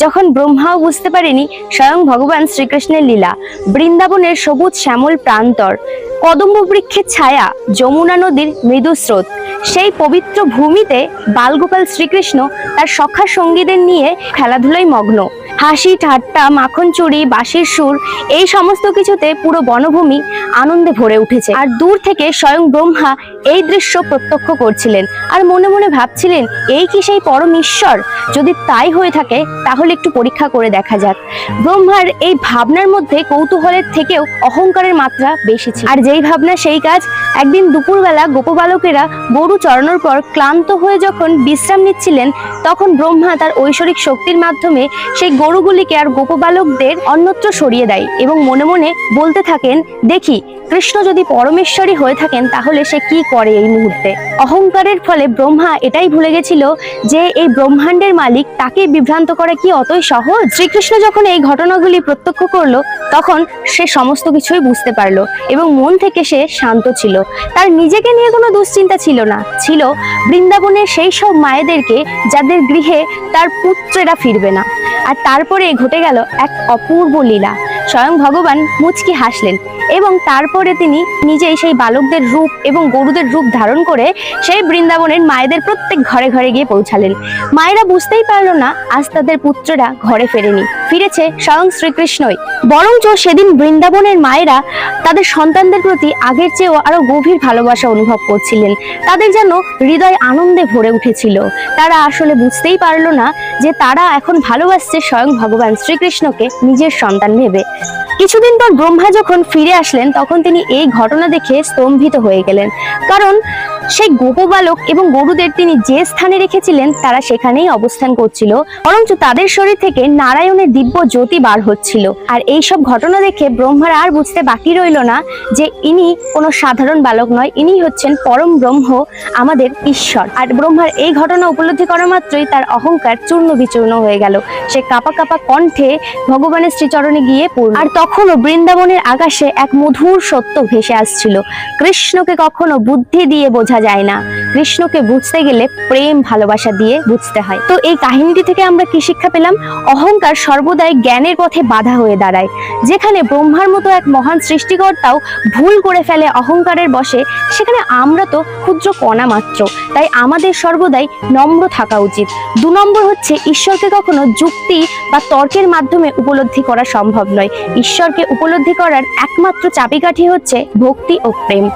যখন ব্রহ্মাও বুঝতে পারেনি স্বয়ং ভগবান শ্রীকৃষ্ণের লীলা। বৃন্দাবনের সবুজ শ্যামল প্রান্তর, কদম্ব বৃক্ষের ছায়া, যমুনা নদীর মৃদু স্রোত, সেই পবিত্র ভূমিতে বালগোপাল শ্রীকৃষ্ণ তার সখা সঙ্গীদের নিয়ে খেলাধুলায় মগ্ন। হাসি ঠাট্টা, মাখন চুরি, বাঁশির সুর, এই সমস্ত কিছুতে পুরো বনভূমি আনন্দে ভরে উঠেছে। আর দূর থেকে স্বয়ং ব্রহ্মা এই দৃশ্য প্রত্যক্ষ করছিলেন আর মনে মনে ভাবছিলেন, এই কি সেই পরম ঈশ্বর? যদি তাই হয়ে থাকে তাহলে একটু পরীক্ষা করে দেখা যাক। ব্রহ্মার এই ভাবনার মধ্যে কৌতূহলের থেকেও অহংকারের মাত্রা বেশি ছিল। আর যেই ভাবনা সেই কাজ। একদিন দুপুরবেলা গোপবালকেরা গরু চড়ানোর পর ক্লান্ত হয়ে যখন বিশ্রাম নিচ্ছিলেন, তখন ব্রহ্মা তার ঐশ্বরিক শক্তির মাধ্যমে সেই গরুগুলিকে আর গোপবালকদের অন্যত্র সরিয়ে দেয় এবং মনে মনে বলতে থাকেন, দেখি কৃষ্ণ যদি পরমেশ্বরী হয়ে থাকেন তাহলে সে কি করে এই মুহূর্তে। অহংকারের ফলে ব্রহ্মা এটাই ভুলে গেছিল যে এই ব্রহ্মাণ্ডের মালিক, তাকে বিভ্রান্ত করা কি অতই সহজ? শ্রীকৃষ্ণ যখন এই ঘটনাগুলি প্রত্যক্ষ করলো তখন সে সমস্ত কিছুই বুঝতে পারলো এবং মন থেকে সে শান্ত ছিল। তার নিজেকে নিয়ে কোনো দুশ্চিন্তা ছিল না, ছিল বৃন্দাবনের সেই সব মায়েদেরকে যাদের গৃহে তার পুত্রেরা ফিরবে না। আর তারপরে ঘটে গেল এক অপূর্ব লীলা। স্বয়ং ভগবান মুচকি হাসলেন এবং তারপরে তিনি নিজেই সেই বালকদের রূপ এবং গরুদের রূপ ধারণ করে সেই বৃন্দাবনের মায়েদের প্রত্যেক ঘরে ঘরে গিয়ে পৌঁছালেন। মায়েরা বুঝতেই পারলো না আজ তাদের পুত্ররা ঘরে ফেরেনি, ফিরেছে স্বয়ং শ্রীকৃষ্ণই। বরঞ্চ সেদিন বৃন্দাবনের মায়েরা তাদের সন্তানদের প্রতি আগের চেয়েও আরো গভীর ভালোবাসা অনুভব করছিলেন। তাদের যেন হৃদয় আনন্দে ভরে উঠেছিল। তারা আসলে বুঝতেই পারলো না যে তারা এখন ভালোবাসছে স্বয়ং ভগবান শ্রীকৃষ্ণকে নিজের সন্তান ভেবে। কিছুদিন পর ব্রহ্মা যখন ফিরে আসলেন তখন তিনি এই ঘটনা দেখে স্তম্ভিত হয়ে গেলেন, কারণ সেই গোপবালক এবং গরুদের তিনি যে স্থানে রেখেছিলেন তারা সেখানেই অবস্থান করছিল, বরঞ্চ তাদের শরীর থেকে নারায়ণের দিব্য জ্যোতি বার হচ্ছিল। আর এই সব ঘটনা দেখে ব্রহ্মার আর বুঝতে বাকি রইল না যে ইনি কোনো সাধারণ বালক নয়, ইনি হচ্ছেন পরম ব্রহ্ম, আমাদের ঈশ্বর। আর ব্রহ্মার এই ঘটনা উপলব্ধি করা মাত্রই তার অহংকার চূর্ণ বিচূর্ণ হয়ে গেল। সে কাঁপা কাঁপা কণ্ঠে ভগবানের শ্রীচরণে গিয়ে পড়ল। আর তখনও বৃন্দাবনের আকাশে এক মধুর সত্য ভেসে আসছিল, কৃষ্ণকে কখনো বুদ্ধি দিয়ে বোঝা যায় না, কৃষ্ণকে বুঝতে গেলে প্রেম ভালোবাসা দিয়ে বুঝতে হয়। তো এই কাহিনীটি থেকে আমরা কি শিক্ষা পেলাম? অহংকার সর্বদাই জ্ঞানের পথে বাধা হয়ে দাঁড়ায়। যেখানে ব্রহ্মার মতো এক মহান সৃষ্টিকর্তাও ভুল করে ফেলে অহংকারের বশে, সেখানে আমরা তো ক্ষুদ্র কণা মাত্র। তাই আমাদের সর্বদাই নম্র থাকা উচিত। 2 নম্বর হচ্ছে, ঈশ্বরকে কখনো যুক্তি বা তর্কের মাধ্যমে উপলব্ধি করা সম্ভব নয়। ঈশ্বরকে উপলব্ধি করার একমাত্র চাবিকাঠি হচ্ছে ভক্তি ও প্রেম।